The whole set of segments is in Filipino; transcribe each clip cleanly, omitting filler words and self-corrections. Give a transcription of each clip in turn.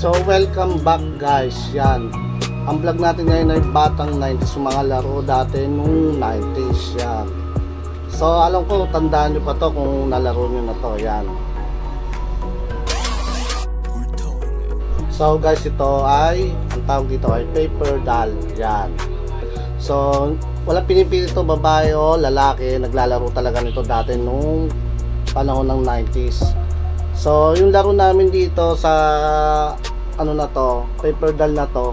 So welcome back guys. Yan, ang vlog natin ngayon ay batang 90s, mga laro dati nung 90s. Yan, so alam ko tandaan nyo pa to kung nalaro nyo na to. Yan, so guys, ito ay, ang tawag dito ay paper doll. Yan, so wala pinipili to babae o lalaki, naglalaro talaga nito dati nung panahon ng 90s. So yung laro namin dito sa ano na to, paper doll na to,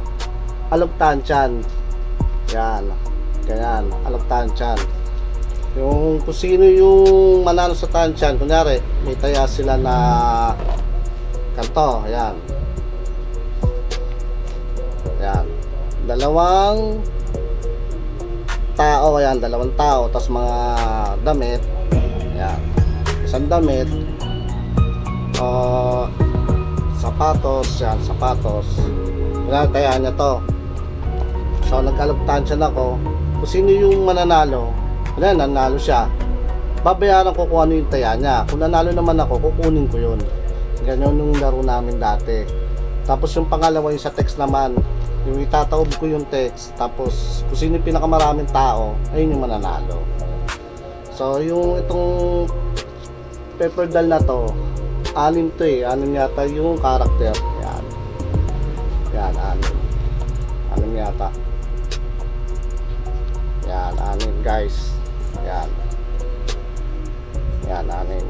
alog tansyan. Yan, ganyan, alog tansyan. Yung kung sino yung manalo sa tansyan, kunyari may taya sila na kanto. Yan, yan, dalawang tao. Yan, dalawang tao, tapos mga damit. Yan, isang damit, sapatos. Yan, sapatos. Kaya niya to. So nag-alog-tansyan ako kung sino yung mananalo. Kaya nanalo siya, babayaran ko kung ano yung taya niya. Kung nanalo naman ako, kukunin ko yun. Ganyan yung laro namin dati. Tapos yung pangalawa, yung sa text naman, yung itataob ko yung text, tapos kung sino yung pinakamaraming tao, ayun yung mananalo. So yung itong paper doll na to, anim to eh, anim yata yung karakter. Yan, yan, anim yata. Yan, anim guys. Yan, yan, anim.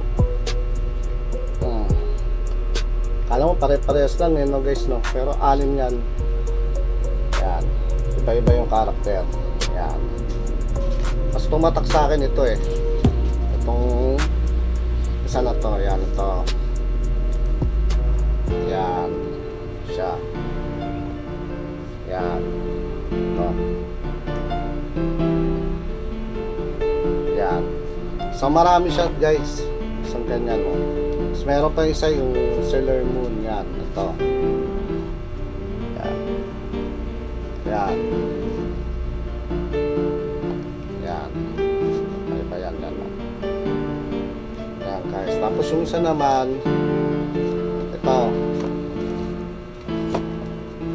Kala mo pare-parehas lang eh, no guys, no? Pero anim yan. Yan, iba-iba yung karakter. Yan, mas tumatak sa akin ito eh, itong isa na to. Yan, ito. Yan siya. Yan, ito. Yan, so marami siya guys, isang ganyan mo. Tapos meron pa isa yung Sailor Moon. Yan, ito. Yan, yan, yan, ay pa yan, yan. Yan guys, tapos yung isa naman, ito,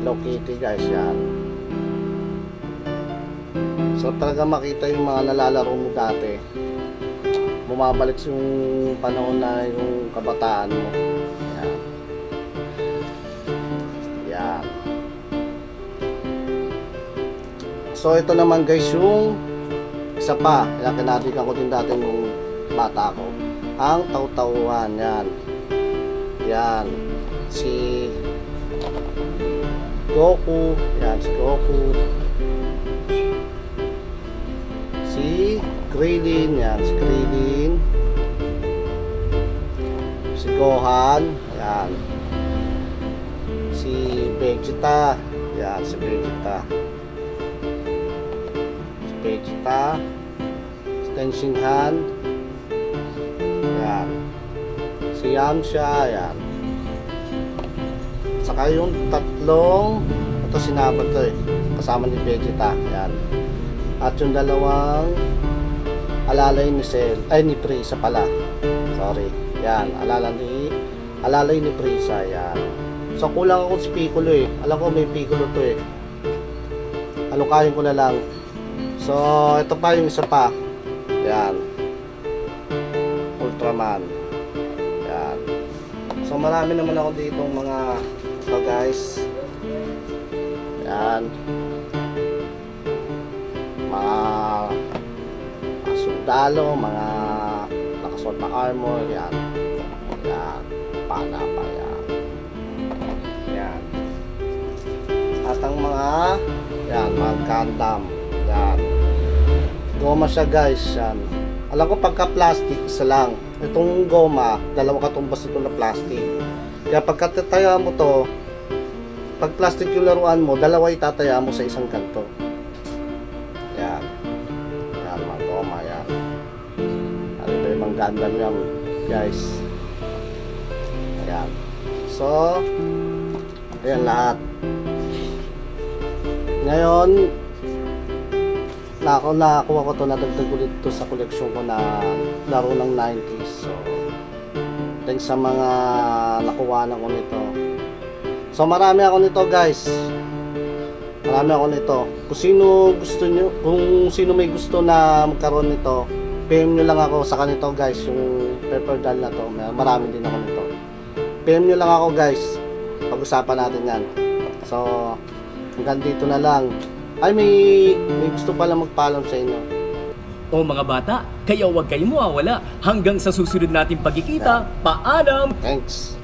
Hello Kitty guys. Yan, so talaga makita yung mga nalalaro mo dati, bumabalik yung panahon na yung kabataan mo. Yan, yan. So ito naman guys yung isa pa, kaya kinatikan ko din dati nung bata ako, ang taw-tauhan. Yan, yan, si Goku. Yan, si Goku, si Krillin. Yan, si Krillin, si Gohan. Yan, si Vegeta. Yan, si Vegeta, si Vegeta, si Tenshinhan. Yan, si Yamcha. Yan, saka yung tatlong ito, sinabat to eh, kasama ni Vegeta. Yan, at yung dalawang alalay ni Cell, ay ni Frieza pala, sorry. Yan, alalay ni Frieza. Yan, so kulang ako si Piccolo eh, alam ko may Piccolo to eh, alukayin ko na lang. So ito pa yung isa pa. Yan, Ultraman. Yan, so marami naman ako dito mga ito guys. Yan, mga sundalo, mga nakasuot na armor. Yan, yan, pana pa. Yan, yan, at ang mga yan, mga Gundam. Yan, goma siya guys. Yan, alam ko pagka plastic isa lang, itong goma dalawa katumbas ito na plastic. Kaya pagkataya mo to, pag plastic yung laruan mo, dalawa itataya mo sa isang kanto. Yan, yan, mga goma. Yan, ano ba yung mga Gundam yan guys. Ayan, so ayan lahat. Ngayon nakakuha ko to, nadagdag ulit to sa koleksyon ko na laro ng 90s. So thanks sa mga nakuha na ko nito. So marami ako nito guys. Marami ako nito. Kung sino gusto nyo, kung sino may gusto na magkaroon nito, PM nyo lang ako sa kanito guys, yung pepper doll na to. Marami din ako nito. PM nyo lang ako guys. Pag-usapan natin yan. So, hanggang dito na lang. Ay, may gusto pala magpaalam sa inyo. O mga bata, kaya huwag kayong mawawala hanggang sa susunod nating pagkikita. Paalam! Thanks.